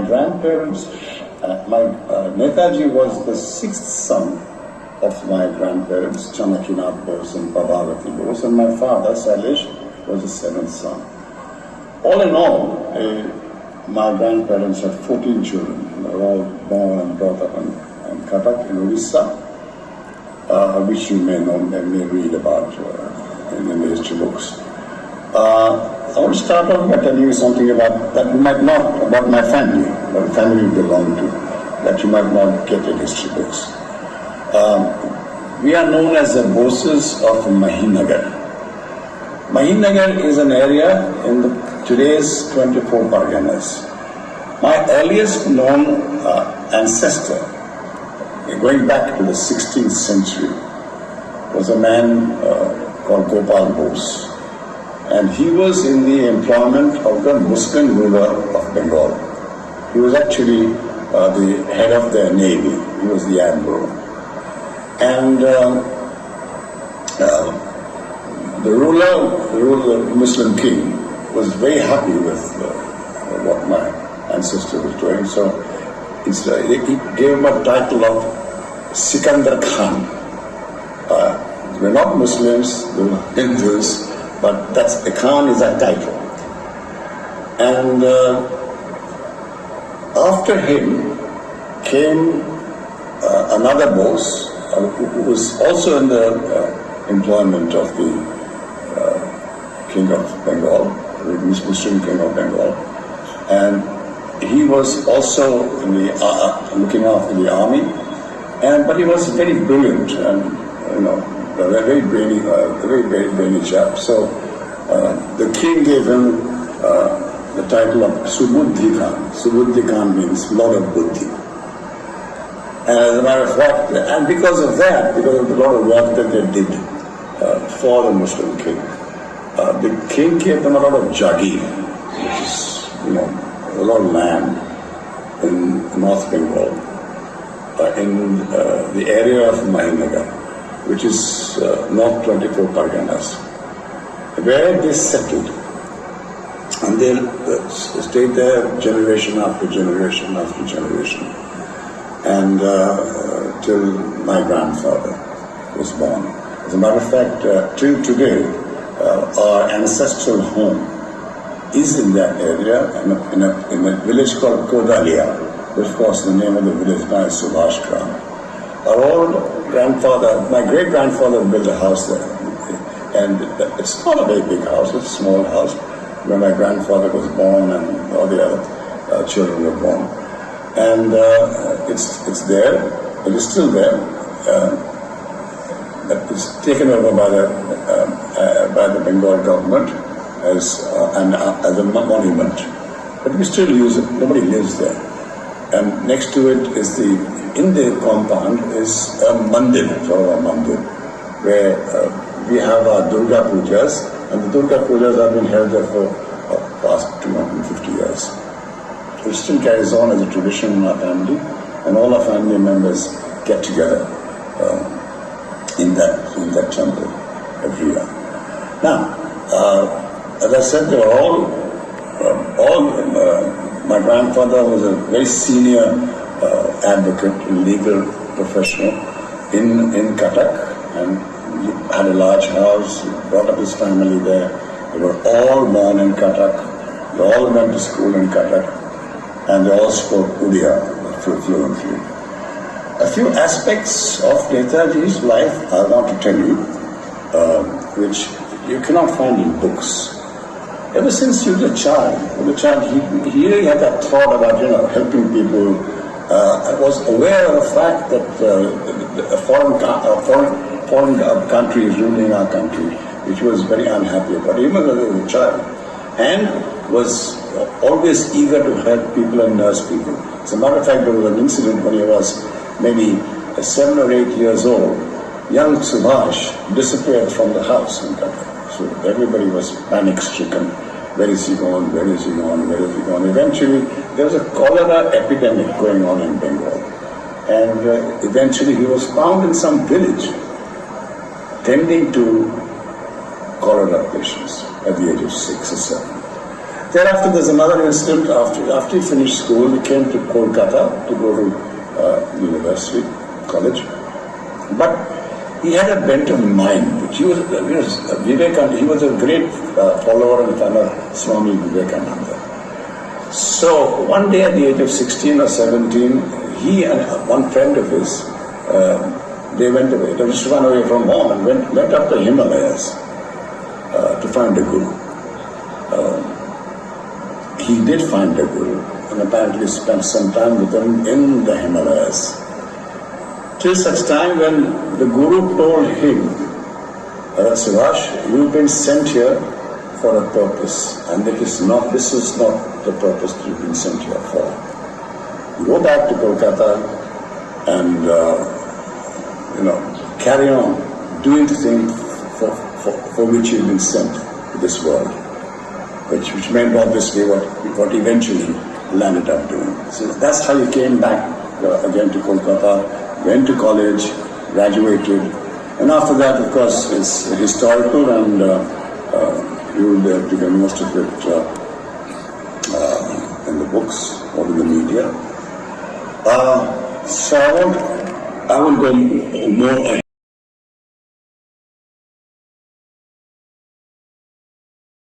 grandparents, Netaji was the sixth son of my grandparents, Chanakinath Bose and Prabhavati Bose, and my father, Sailesh, was the seventh son. All in all, my grandparents had 14 children. They were all born and brought up in Cuttack, in Orissa, which you may know, may read about in the history books. I want to start off by telling you something about that you might not, about my family, what family we belong to, that you might not get in history books. We are known as the Boses of Mahinagar. Mahinagar is an area in today's 24 Parganas. My earliest known ancestor, going back to the 16th century, was a man called Gopal Bose. And he was in the employment of the Muslim ruler of Bengal. He was actually the head of their navy. He was the admiral. And the ruler, the Muslim king, was very happy with what my ancestor was doing. So he gave him a title of Sikandar Khan. We're not Muslims, they were Hindus, but the Khan is a title. And after him came another Bose, who was also in the employment of the King of Bengal, the Muslim King of Bengal, and he was also in the, looking after the army, but he was very brilliant and a very brainy chap. So the king gave him the title of Subuddhi Khan. Subuddhi Khan means Lord of Buddhi. And as a matter of fact, and because of that, because of the lot of work that they did for the Muslim king, the king gave them a lot of jagir, which is, a lot of land in North Bengal, in the area of Mahinagar, which is North 24 Parganas, where they settled. And they stayed there generation after generation after generation. And till my grandfather was born. As a matter of fact, till today, our ancestral home is in that area, in a village called Kodalia, which of course the name of the village now is Subhash Gram. Our old grandfather, my great-grandfather built a house there. And it's not a very big house, it's a small house, where my grandfather was born and all the other children were born. And it's there, it is still there. It's taken over by the Bengal government as a monument. But we still use it, nobody lives there. And next to it is in the compound is a mandir, sort of a mandir, where we have our Durga Pujas, and the Durga Pujas have been held there for past 250 years. It still carries on as a tradition in our family, and all our family members get together in that temple every year. Now, as I said, they were my grandfather was a very senior advocate, legal professional in Cuttack, and he had a large house, he brought up his family there. They were all born in Cuttack, they all went to school in Cuttack, and they all spoke Odia fluently. A few aspects of Netaji's life I want to tell you, which you cannot find in books. Ever since he was a child, he really had that thought about helping people. I was aware of the fact that a foreign country is ruling our country, which was very unhappy about, even though he was a child, and was always eager to help people and nurse people. As a matter of fact, there was an incident when he was maybe 7 or 8 years old. Young Subhash disappeared from the house in Cuttack. So everybody was panic-stricken. Where is he gone? Where is he gone? Where is he gone? Eventually, there was a cholera epidemic going on in Bengal. And eventually he was found in some village tending to cholera patients at the age of 6 or 7. Thereafter, there's another incident. After he finished school, he came to Kolkata to go to university, college. But he had a bent of mind. He was Vivekananda. He was a great follower and fan of Swami Vivekananda. So one day, at the age of 16 or 17, he and one friend of his, they went away. They just ran away from home and went up the Himalayas to find a guru. He did find a guru and apparently spent some time with him in the Himalayas. Till such time when the guru told him, Subhash, you've been sent here for a purpose, and this is not the purpose that you've been sent here for. You go back to Kolkata and carry on doing the thing for which you've been sent to this world, which meant obviously what eventually landed up doing. So that's how he came back again to Kolkata, went to college, graduated, and after that, of course, it's historical, and you will be able to get most of it in the books or in the media. So I won't go more